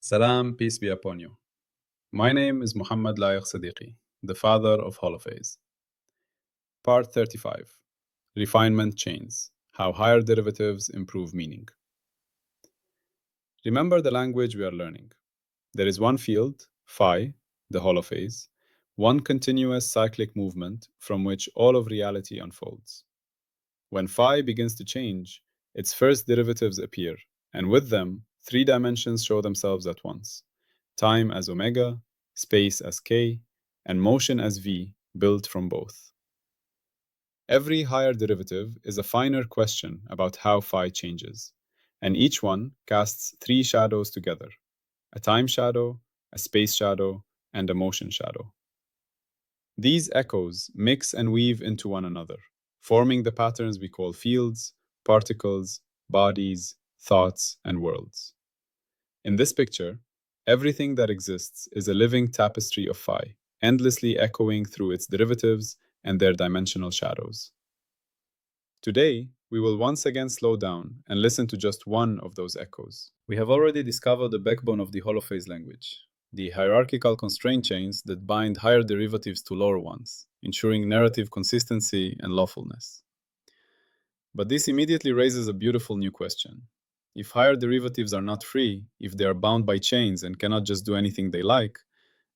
Salam, peace be upon you. My name is Mohammed Layiq Sediqi, the father of Holophase. Part 35. Refinement Chains. How higher derivatives improve meaning. Remember the language we are learning. There is one field, phi, the holophase, one continuous cyclic movement from which all of reality unfolds. When phi begins to change, its first derivatives appear, and with them, three dimensions show themselves at once: time as omega, space as k, and motion as v, built from both. Every higher derivative is a finer question about how phi changes, and each one casts three shadows together: a time shadow, a space shadow, and a motion shadow. These echoes mix and weave into one another, forming the patterns we call fields, particles, bodies, thoughts, and worlds. In this picture, everything that exists is a living tapestry of phi, endlessly echoing through its derivatives and their dimensional shadows. Today, we will once again slow down and listen to just one of those echoes. We have already discovered the backbone of the holophase language, the hierarchical constraint chains that bind higher derivatives to lower ones, ensuring narrative consistency and lawfulness. But this immediately raises a beautiful new question. If higher derivatives are not free, if they are bound by chains and cannot just do anything they like,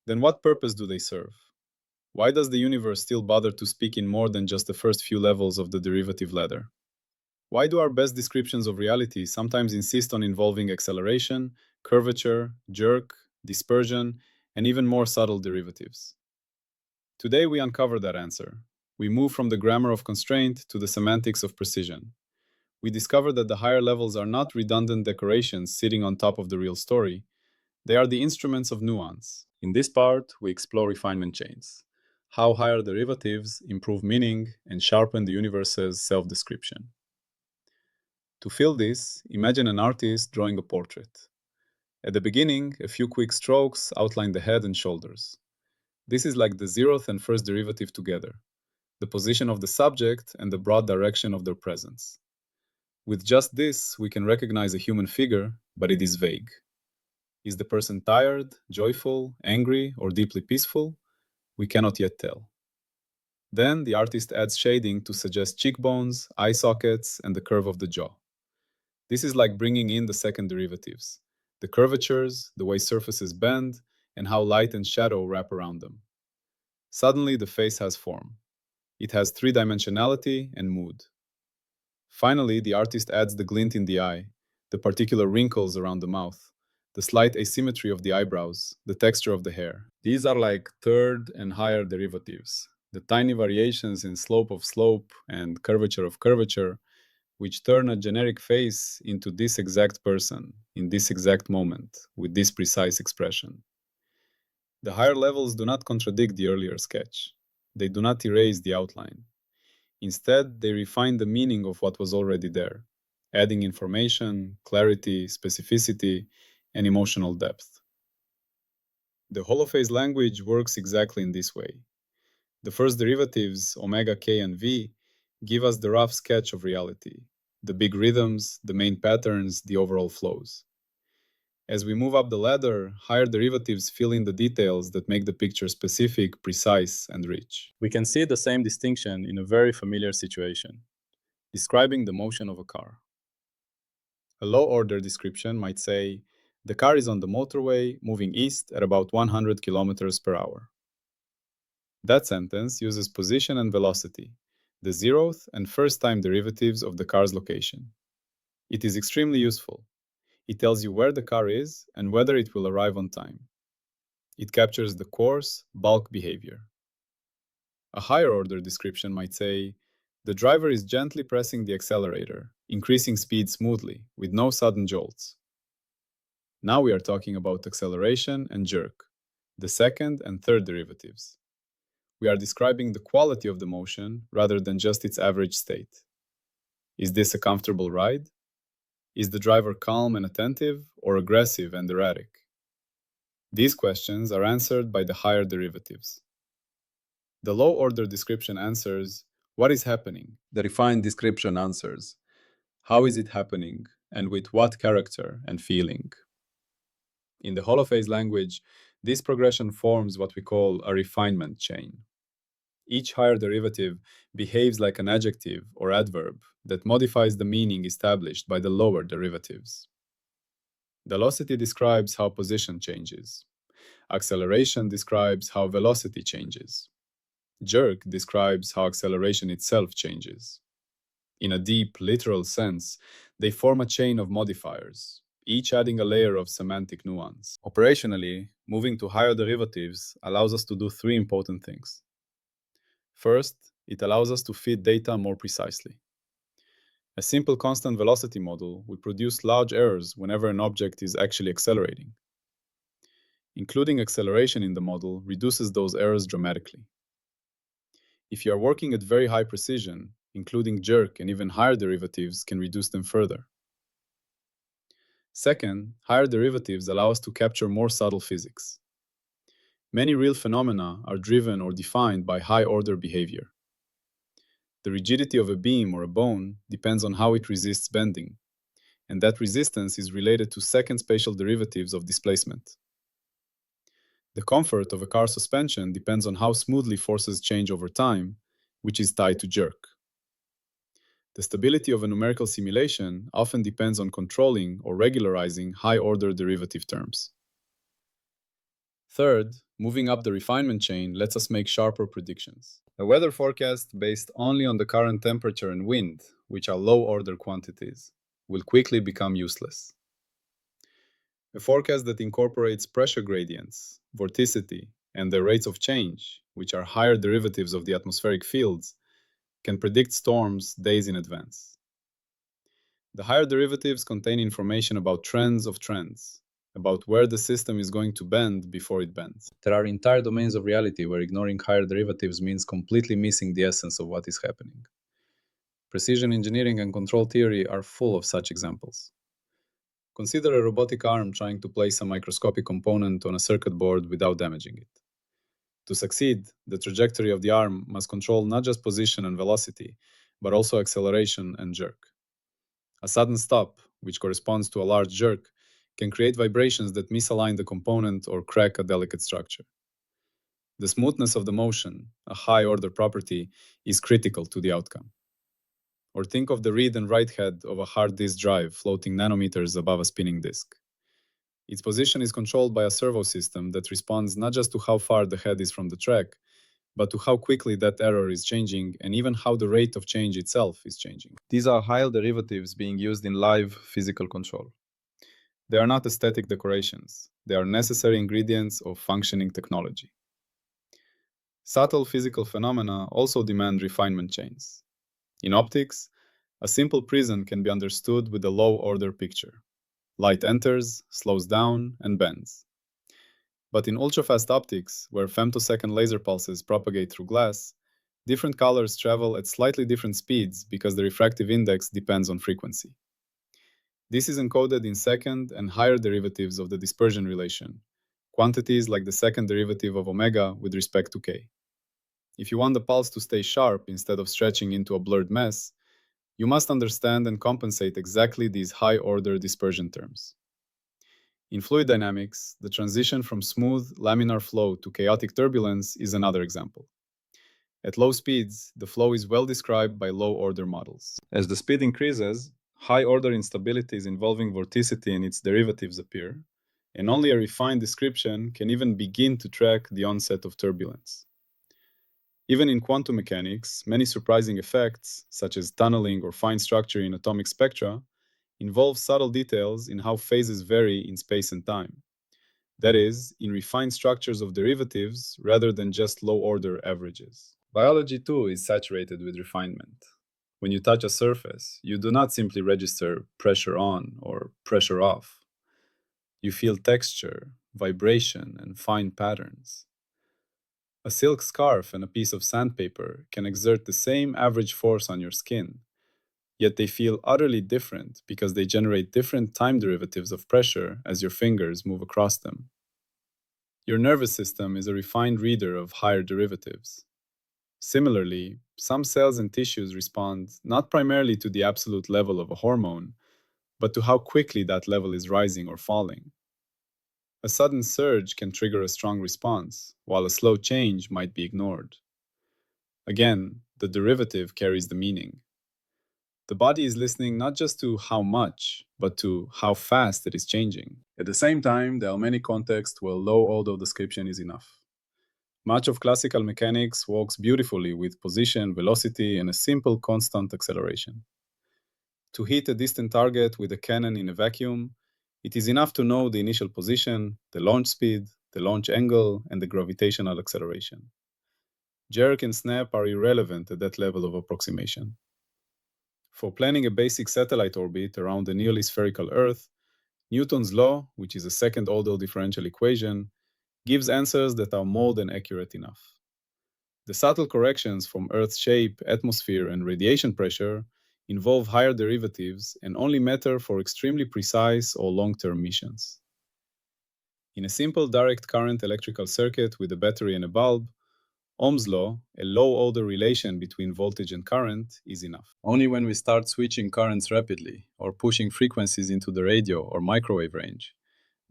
then what purpose do they serve? Why does the universe still bother to speak in more than just the first few levels of the derivative ladder? Why do our best descriptions of reality sometimes insist on involving acceleration, curvature, jerk, dispersion, and even more subtle derivatives? Today we uncover that answer. We move from the grammar of constraint to the semantics of precision. We discover that the higher levels are not redundant decorations sitting on top of the real story. They are the instruments of nuance. In this part, we explore refinement chains, how higher derivatives improve meaning and sharpen the universe's self-description. To feel this, imagine an artist drawing a portrait. At the beginning, a few quick strokes outline the head and shoulders. This is like the zeroth and first derivative together, the position of the subject and the broad direction of their presence. With just this, we can recognize a human figure, but it is vague. Is the person tired, joyful, angry, or deeply peaceful? We cannot yet tell. Then the artist adds shading to suggest cheekbones, eye sockets, and the curve of the jaw. This is like bringing in the second derivatives, the curvatures, the way surfaces bend, and how light and shadow wrap around them. Suddenly, the face has form. It has three-dimensionality and mood. Finally, the artist adds the glint in the eye, the particular wrinkles around the mouth, the slight asymmetry of the eyebrows, the texture of the hair. These are like third and higher derivatives, the tiny variations in slope of slope and curvature of curvature, which turn a generic face into this exact person, in this exact moment, with this precise expression. The higher levels do not contradict the earlier sketch. They do not erase the outline. Instead, they refine the meaning of what was already there, adding information, clarity, specificity, and emotional depth. The holophase language works exactly in this way. The first derivatives, omega, k, and v, give us the rough sketch of reality, the big rhythms, the main patterns, the overall flows. As we move up the ladder, higher derivatives fill in the details that make the picture specific, precise, and rich. We can see the same distinction in a very familiar situation, describing the motion of a car. A low-order description might say, the car is on the motorway, moving east at about 100 kilometers per hour. That sentence uses position and velocity, the zeroth and first-time derivatives of the car's location. It is extremely useful. It tells you where the car is and whether it will arrive on time. It captures the coarse, bulk behavior. A higher-order description might say, the driver is gently pressing the accelerator, increasing speed smoothly, with no sudden jolts. Now we are talking about acceleration and jerk, the second and third derivatives. We are describing the quality of the motion rather than just its average state. Is this a comfortable ride? Is the driver calm and attentive, or aggressive and erratic? These questions are answered by the higher derivatives. The low-order description answers, what is happening? The refined description answers, how is it happening, and with what character and feeling? In the Holophase language, this progression forms what we call a refinement chain. Each higher derivative behaves like an adjective or adverb that modifies the meaning established by the lower derivatives. Velocity describes how position changes. Acceleration describes how velocity changes. Jerk describes how acceleration itself changes. In a deep, literal sense, they form a chain of modifiers, each adding a layer of semantic nuance. Operationally, moving to higher derivatives allows us to do three important things. First, it allows us to feed data more precisely. A simple constant velocity model will produce large errors whenever an object is actually accelerating. Including acceleration in the model reduces those errors dramatically. If you are working at very high precision, including jerk and even higher derivatives can reduce them further. Second, higher derivatives allow us to capture more subtle physics. Many real phenomena are driven or defined by high-order behavior. The rigidity of a beam or a bone depends on how it resists bending, and that resistance is related to second spatial derivatives of displacement. The comfort of a car suspension depends on how smoothly forces change over time, which is tied to jerk. The stability of a numerical simulation often depends on controlling or regularizing high-order derivative terms. Third, moving up the refinement chain lets us make sharper predictions. A weather forecast based only on the current temperature and wind, which are low-order quantities, will quickly become useless. A forecast that incorporates pressure gradients, vorticity, and the rates of change, which are higher derivatives of the atmospheric fields, can predict storms days in advance. The higher derivatives contain information about trends of trends, about where the system is going to bend before it bends. There are entire domains of reality where ignoring higher derivatives means completely missing the essence of what is happening. Precision engineering and control theory are full of such examples. Consider a robotic arm trying to place a microscopic component on a circuit board without damaging it. To succeed, the trajectory of the arm must control not just position and velocity, but also acceleration and jerk. A sudden stop, which corresponds to a large jerk, can create vibrations that misalign the component or crack a delicate structure. The smoothness of the motion, a high-order property, is critical to the outcome. Or think of the read and write head of a hard disk drive floating nanometers above a spinning disk. Its position is controlled by a servo system that responds not just to how far the head is from the track, but to how quickly that error is changing and even how the rate of change itself is changing. These are higher derivatives being used in live physical control. They are not aesthetic decorations. They are necessary ingredients of functioning technology. Subtle physical phenomena also demand refinement chains. In optics, a simple prism can be understood with a low-order picture. Light enters, slows down, and bends. But in ultrafast optics, where femtosecond laser pulses propagate through glass, different colors travel at slightly different speeds because the refractive index depends on frequency. This is encoded in second and higher derivatives of the dispersion relation, quantities like the second derivative of omega with respect to k. If you want the pulse to stay sharp instead of stretching into a blurred mess, you must understand and compensate exactly these high-order dispersion terms. In fluid dynamics, the transition from smooth, laminar flow to chaotic turbulence is another example. At low speeds, the flow is well described by low-order models. As the speed increases, high-order instabilities involving vorticity and its derivatives appear, and only a refined description can even begin to track the onset of turbulence. Even in quantum mechanics, many surprising effects, such as tunneling or fine structure in atomic spectra, involve subtle details in how phases vary in space and time. That is, in refined structures of derivatives rather than just low-order averages. Biology, too, is saturated with refinement. When you touch a surface, you do not simply register pressure on or pressure off. You feel texture, vibration, and fine patterns. A silk scarf and a piece of sandpaper can exert the same average force on your skin, yet they feel utterly different because they generate different time derivatives of pressure as your fingers move across them. Your nervous system is a refined reader of higher derivatives. Similarly, some cells and tissues respond not primarily to the absolute level of a hormone, but to how quickly that level is rising or falling. A sudden surge can trigger a strong response, while a slow change might be ignored. Again, the derivative carries the meaning. The body is listening not just to how much, but to how fast it is changing. At the same time, there are many contexts where low-order description is enough. Much of classical mechanics works beautifully with position, velocity, and a simple constant acceleration. To hit a distant target with a cannon in a vacuum, it is enough to know the initial position, the launch speed, the launch angle, and the gravitational acceleration. Jerk and snap are irrelevant at that level of approximation. For planning a basic satellite orbit around a nearly spherical Earth, Newton's law, which is a second-order differential equation, gives answers that are more than accurate enough. The subtle corrections from Earth's shape, atmosphere, and radiation pressure involve higher derivatives and only matter for extremely precise or long-term missions. In a simple direct current electrical circuit with a battery and a bulb, Ohm's law, a low-order relation between voltage and current, is enough. Only when we start switching currents rapidly or pushing frequencies into the radio or microwave range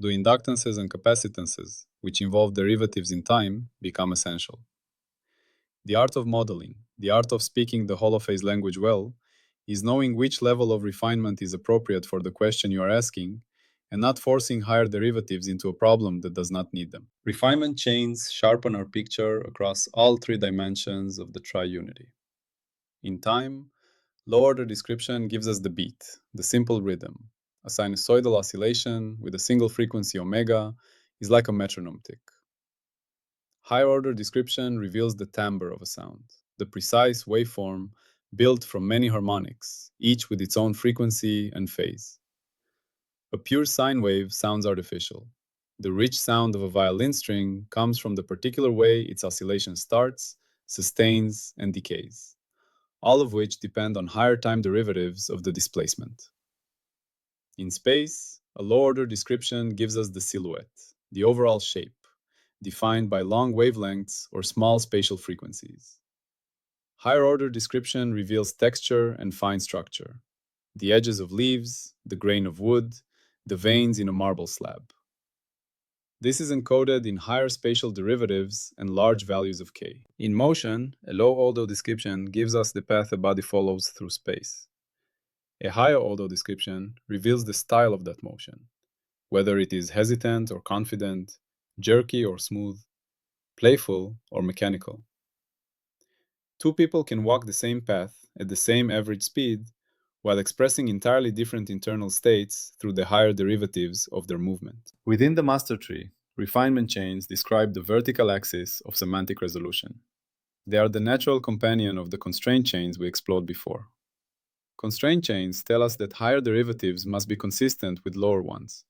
do inductances and capacitances, which involve derivatives in time, become essential. The art of modeling, the art of speaking the holophase language well, is knowing which level of refinement is appropriate for the question you are asking and not forcing higher derivatives into a problem that does not need them. Refinement chains sharpen our picture across all three dimensions of the triunity. In time, low-order description gives us the beat, the simple rhythm. A sinusoidal oscillation with a single frequency omega is like a metronome tick. Higher-order description reveals the timbre of a sound, the precise waveform built from many harmonics, each with its own frequency and phase. A pure sine wave sounds artificial. The rich sound of a violin string comes from the particular way its oscillation starts, sustains, and decays, all of which depend on higher time derivatives of the displacement. In space, a low-order description gives us the silhouette, the overall shape, defined by long wavelengths or small spatial frequencies. Higher-order description reveals texture and fine structure, the edges of leaves, the grain of wood, the veins in a marble slab. This is encoded in higher spatial derivatives and large values of k. In motion, a low-order description gives us the path a body follows through space. A higher-order description reveals the style of that motion, whether it is hesitant or confident, jerky or smooth, playful or mechanical. Two people can walk the same path at the same average speed while expressing entirely different internal states through the higher derivatives of their movement. Within the master tree, refinement chains describe the vertical axis of semantic resolution. They are the natural companion of the constraint chains we explored before. Constraint chains tell us that higher derivatives must be consistent with lower ones.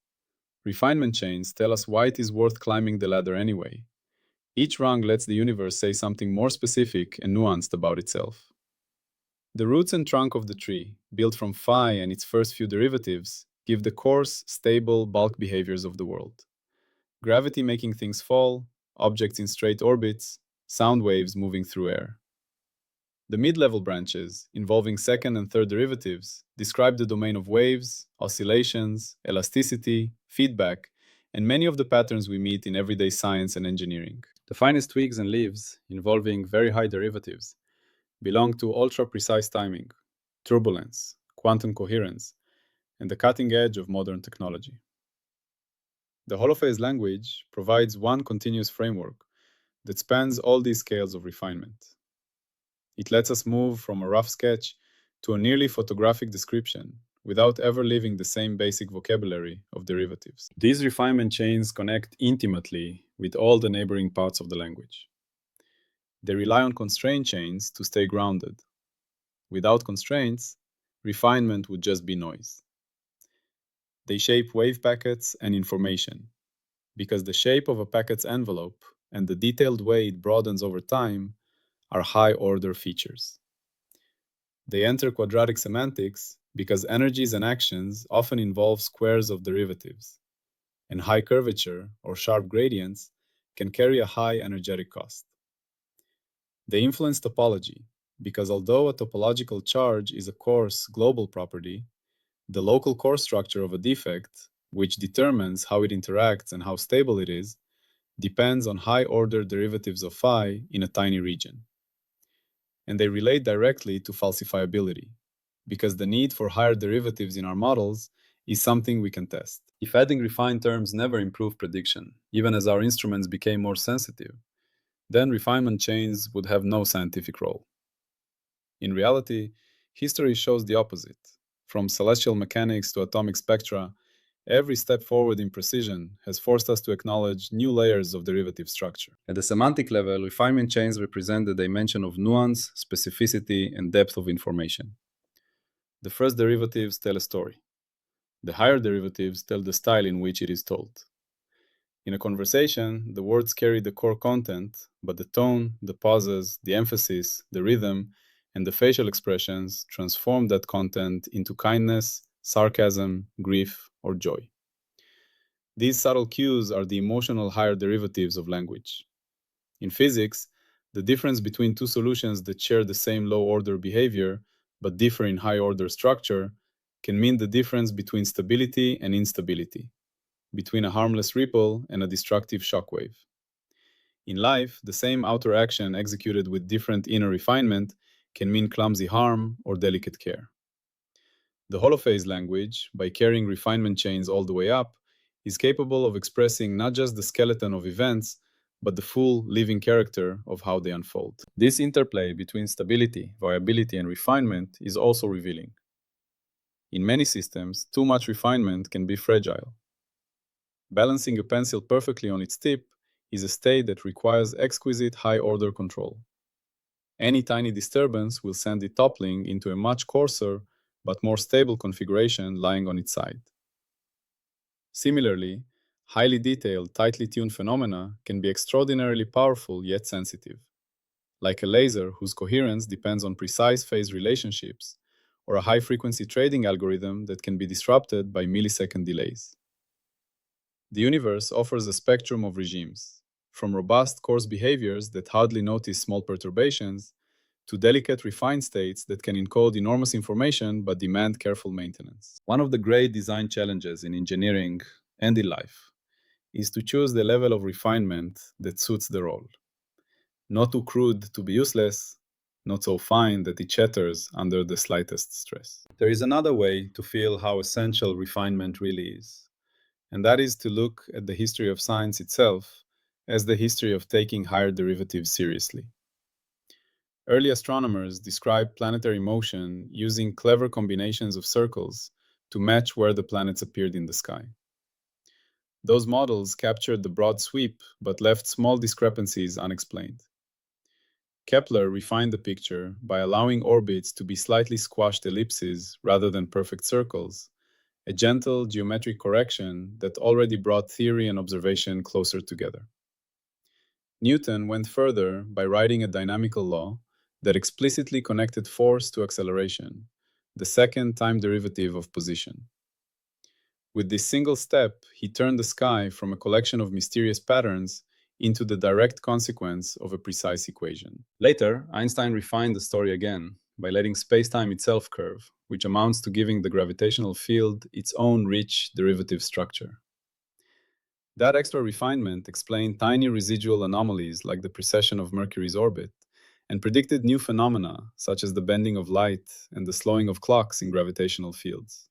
Refinement chains tell us why it is worth climbing the ladder anyway. Each rung lets the universe say something more specific and nuanced about itself. The roots and trunk of the tree, built from phi and its first few derivatives, give the coarse, stable bulk behaviors of the world. Gravity making things fall, objects in straight orbits, sound waves moving through air. The mid-level branches, involving second and third derivatives, describe the domain of waves, oscillations, elasticity, feedback, and many of the patterns we meet in everyday science and engineering. The finest twigs and leaves, involving very high derivatives, belong to ultra-precise timing, turbulence, quantum coherence, and the cutting edge of modern technology. The holophase language provides one continuous framework that spans all these scales of refinement. It lets us move from a rough sketch to a nearly photographic description without ever leaving the same basic vocabulary of derivatives. These refinement chains connect intimately with all the neighboring parts of the language. They rely on constraint chains to stay grounded. Without constraints, refinement would just be noise. They shape wave packets and information, because the shape of a packet's envelope and the detailed way it broadens over time are high-order features. They enter quadratic semantics because energies and actions often involve squares of derivatives, and high curvature or sharp gradients can carry a high energetic cost. They influence topology because although a topological charge is a coarse global property, the local core structure of a defect which determines how it interacts and how stable it is, depends on high-order derivatives of phi in a tiny region. And they relate directly to falsifiability, because the need for higher derivatives in our models is something we can test. If adding refined terms never improved prediction, even as our instruments became more sensitive, then refinement chains would have no scientific role. In reality, history shows the opposite. From celestial mechanics to atomic spectra, every step forward in precision has forced us to acknowledge new layers of derivative structure. At the semantic level, refinement chains represent the dimension of nuance, specificity, and depth of information. The first derivatives tell a story. The higher derivatives tell the style in which it is told. In a conversation, the words carry the core content, but the tone, the pauses, the emphasis, the rhythm, and the facial expressions transform that content into kindness, sarcasm, grief, or joy. These subtle cues are the emotional higher derivatives of language. In physics, the difference between two solutions that share the same low-order behavior but differ in high-order structure can mean the difference between stability and instability, between a harmless ripple and a destructive shockwave. In life, the same outer action executed with different inner refinement can mean clumsy harm or delicate care. The holophase language, by carrying refinement chains all the way up, is capable of expressing not just the skeleton of events, but the full living character of how they unfold. This interplay between stability, variability, and refinement is also revealing. In many systems, too much refinement can be fragile. Balancing a pencil perfectly on its tip is a state that requires exquisite high-order control. Any tiny disturbance will send it toppling into a much coarser but more stable configuration lying on its side. Similarly, highly detailed, tightly tuned phenomena can be extraordinarily powerful yet sensitive, like a laser whose coherence depends on precise phase relationships, or a high-frequency trading algorithm that can be disrupted by millisecond delays. The universe offers a spectrum of regimes, from robust coarse behaviors that hardly notice small perturbations to delicate refined states that can encode enormous information but demand careful maintenance. One of the great design challenges in engineering and in life is to choose the level of refinement that suits the role. Not too crude to be useless, not so fine that it shatters under the slightest stress. There is another way to feel how essential refinement really is, and that is to look at the history of science itself as the history of taking higher derivatives seriously. Early astronomers described planetary motion using clever combinations of circles to match where the planets appeared in the sky. Those models captured the broad sweep but left small discrepancies unexplained. Kepler refined the picture by allowing orbits to be slightly squashed ellipses rather than perfect circles, a gentle geometric correction that already brought theory and observation closer together. Newton went further by writing a dynamical law that explicitly connected force to acceleration, the second time derivative of position. With this single step, he turned the sky from a collection of mysterious patterns into the direct consequence of a precise equation. Later, Einstein refined the story again by letting space-time itself curve, which amounts to giving the gravitational field its own rich derivative structure. That extra refinement explained tiny residual anomalies like the precession of Mercury's orbit, and predicted new phenomena such as the bending of light and the slowing of clocks in gravitational fields.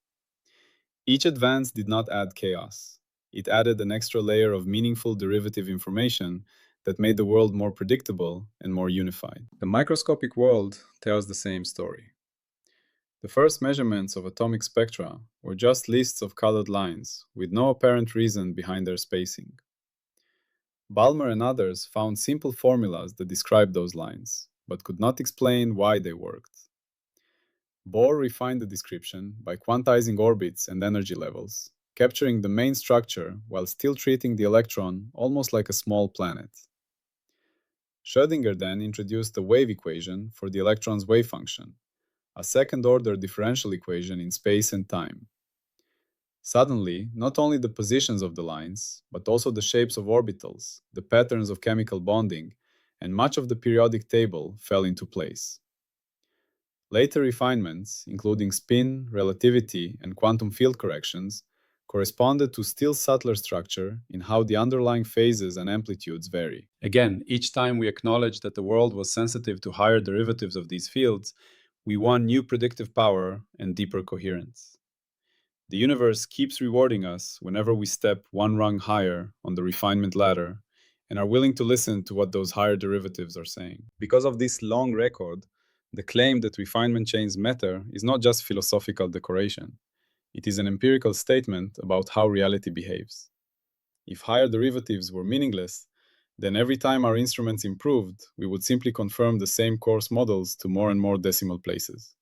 Each advance did not add chaos. It added an extra layer of meaningful derivative information that made the world more predictable and more unified. The microscopic world tells the same story. The first measurements of atomic spectra were just lists of colored lines with no apparent reason behind their spacing. Balmer and others found simple formulas that described those lines, but could not explain why they worked. Bohr refined the description by quantizing orbits and energy levels, capturing the main structure while still treating the electron almost like a small planet. Schrödinger then introduced the wave equation for the electron's wave function, a second-order differential equation in space and time. Suddenly, not only the positions of the lines, but also the shapes of orbitals, the patterns of chemical bonding, and much of the periodic table fell into place. Later refinements, including spin, relativity, and quantum field corrections, corresponded to still subtler structure in how the underlying phases and amplitudes vary. Again, each time we acknowledged that the world was sensitive to higher derivatives of these fields, we won new predictive power and deeper coherence. The universe keeps rewarding us whenever we step one rung higher on the refinement ladder and are willing to listen to what those higher derivatives are saying. Because of this long record, the claim that refinement chains matter is not just philosophical decoration. It is an empirical statement about how reality behaves. If higher derivatives were meaningless, then every time our instruments improved, we would simply confirm the same coarse models to more and more decimal places.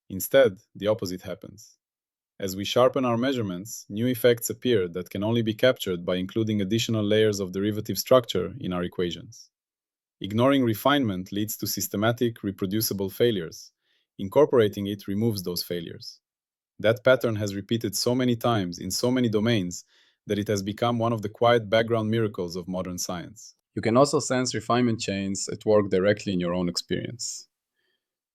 Instead, the opposite happens. As we sharpen our measurements, new effects appear that can only be captured by including additional layers of derivative structure in our equations. Ignoring refinement leads to systematic, reproducible failures. Incorporating it removes those failures. That pattern has repeated so many times in so many domains that it has become one of the quiet background miracles of modern science. You can also sense refinement chains at work directly in your own experience.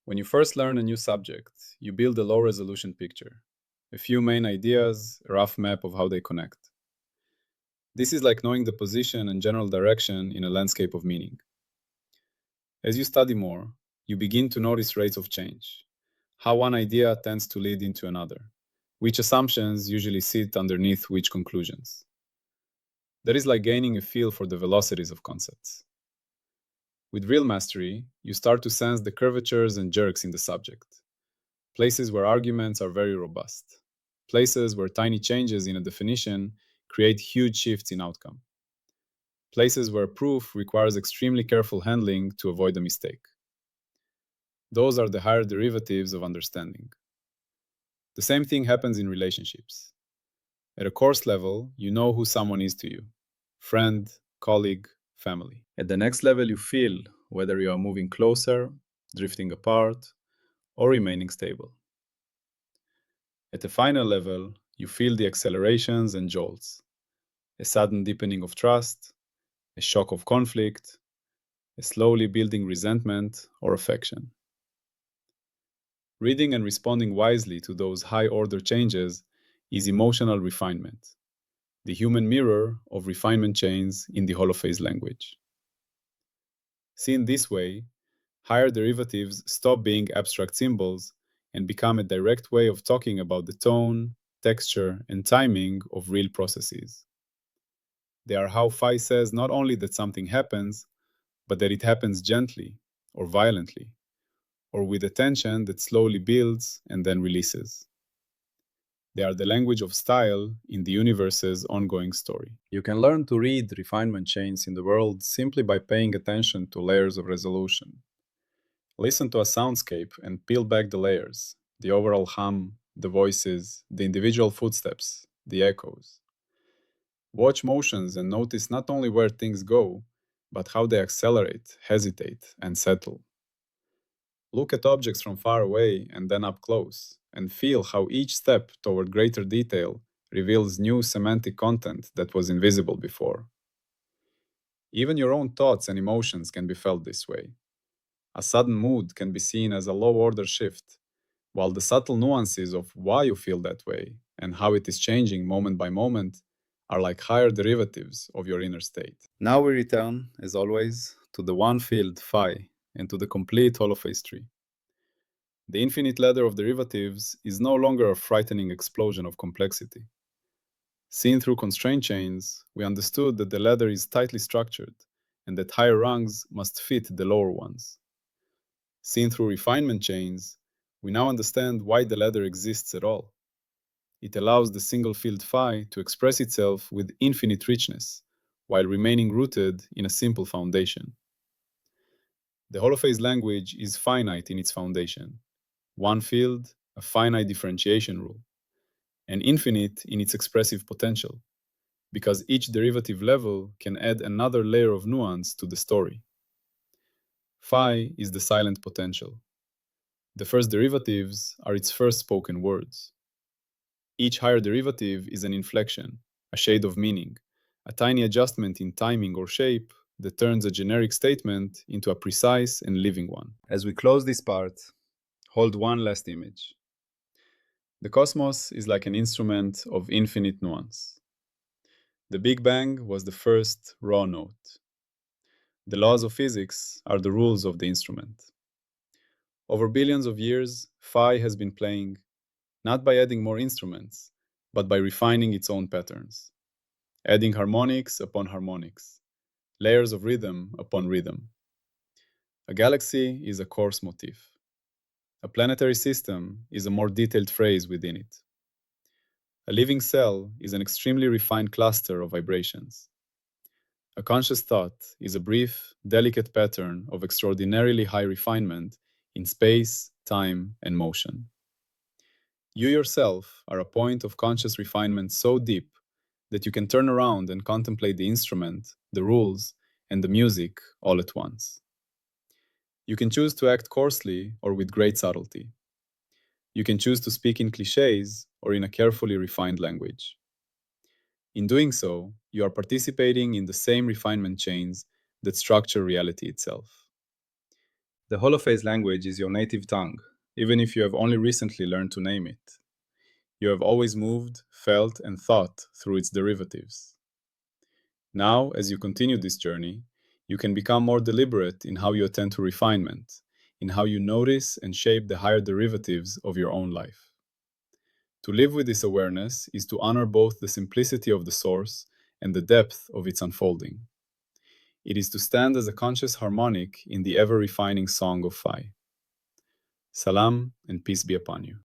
When you first learn a new subject, you build a low-resolution picture. A few main ideas, a rough map of how they connect. This is like knowing the position and general direction in a landscape of meaning. As you study more, you begin to notice rates of change, how one idea tends to lead into another, which assumptions usually sit underneath which conclusions. That is like gaining a feel for the velocities of concepts. With real mastery, you start to sense the curvatures and jerks in the subject, places where arguments are very robust, places where tiny changes in a definition create huge shifts in outcome, places where proof requires extremely careful handling to avoid a mistake. Those are the higher derivatives of understanding. The same thing happens in relationships. At a course level, you know who someone is to you: friend, colleague, family. At the next level, you feel whether you are moving closer, drifting apart, or remaining stable. At the final level, you feel the accelerations and jolts, a sudden deepening of trust, a shock of conflict, a slowly building resentment or affection. Reading and responding wisely to those high-order changes is emotional refinement, the human mirror of refinement chains in the Holophase language. Seen this way, higher derivatives stop being abstract symbols and become a direct way of talking about the tone, texture, and timing of real processes. They are how phi says not only that something happens, but that it happens gently or violently, or with a tension that slowly builds and then releases. They are the language of style in the universe's ongoing story. You can learn to read refinement chains in the world simply by paying attention to layers of resolution. Listen to a soundscape and peel back the layers, the overall hum, the voices, the individual footsteps, the echoes. Watch motions and notice not only where things go, but how they accelerate, hesitate, and settle. Look at objects from far away and then up close, and feel how each step toward greater detail reveals new semantic content that was invisible before. Even your own thoughts and emotions can be felt this way. A sudden mood can be seen as a low-order shift, while the subtle nuances of why you feel that way and how it is changing moment by moment are like higher derivatives of your inner state. Now we return, as always, to the one field phi and to the complete holophase tree. The infinite ladder of derivatives is no longer a frightening explosion of complexity. Seen through constraint chains, we understood that the ladder is tightly structured and that higher rungs must fit the lower ones. Seen through refinement chains, we now understand why the ladder exists at all. It allows the single field phi to express itself with infinite richness, while remaining rooted in a simple foundation. The holophase language is finite in its foundation. One field, a finite differentiation rule, and infinite in its expressive potential, because each derivative level can add another layer of nuance to the story. Phi is the silent potential. The first derivatives are its first spoken words. Each higher derivative is an inflection, a shade of meaning, a tiny adjustment in timing or shape that turns a generic statement into a precise and living one. As we close this part, hold one last image. The cosmos is like an instrument of infinite nuance. The Big Bang was the first raw note. The laws of physics are the rules of the instrument. Over billions of years, Phi has been playing not by adding more instruments, but by refining its own patterns, adding harmonics upon harmonics, layers of rhythm upon rhythm. A galaxy is a coarse motif. A planetary system is a more detailed phrase within it. A living cell is an extremely refined cluster of vibrations. A conscious thought is a brief, delicate pattern of extraordinarily high refinement in space, time, and motion. You yourself are a point of conscious refinement so deep that you can turn around and contemplate the instrument, the rules, and the music all at once. You can choose to act coarsely or with great subtlety. You can choose to speak in cliches or in a carefully refined language. In doing so, you are participating in the same refinement chains that structure reality itself. The Holophase language is your native tongue, even if you have only recently learned to name it. You have always moved, felt, and thought through its derivatives. Now, as you continue this journey, you can become more deliberate in how you attend to refinement, in how you notice and shape the higher derivatives of your own life. To live with this awareness is to honor both the simplicity of the source and the depth of its unfolding. It is to stand as a conscious harmonic in the ever-refining song of Phi. Salam and peace be upon you.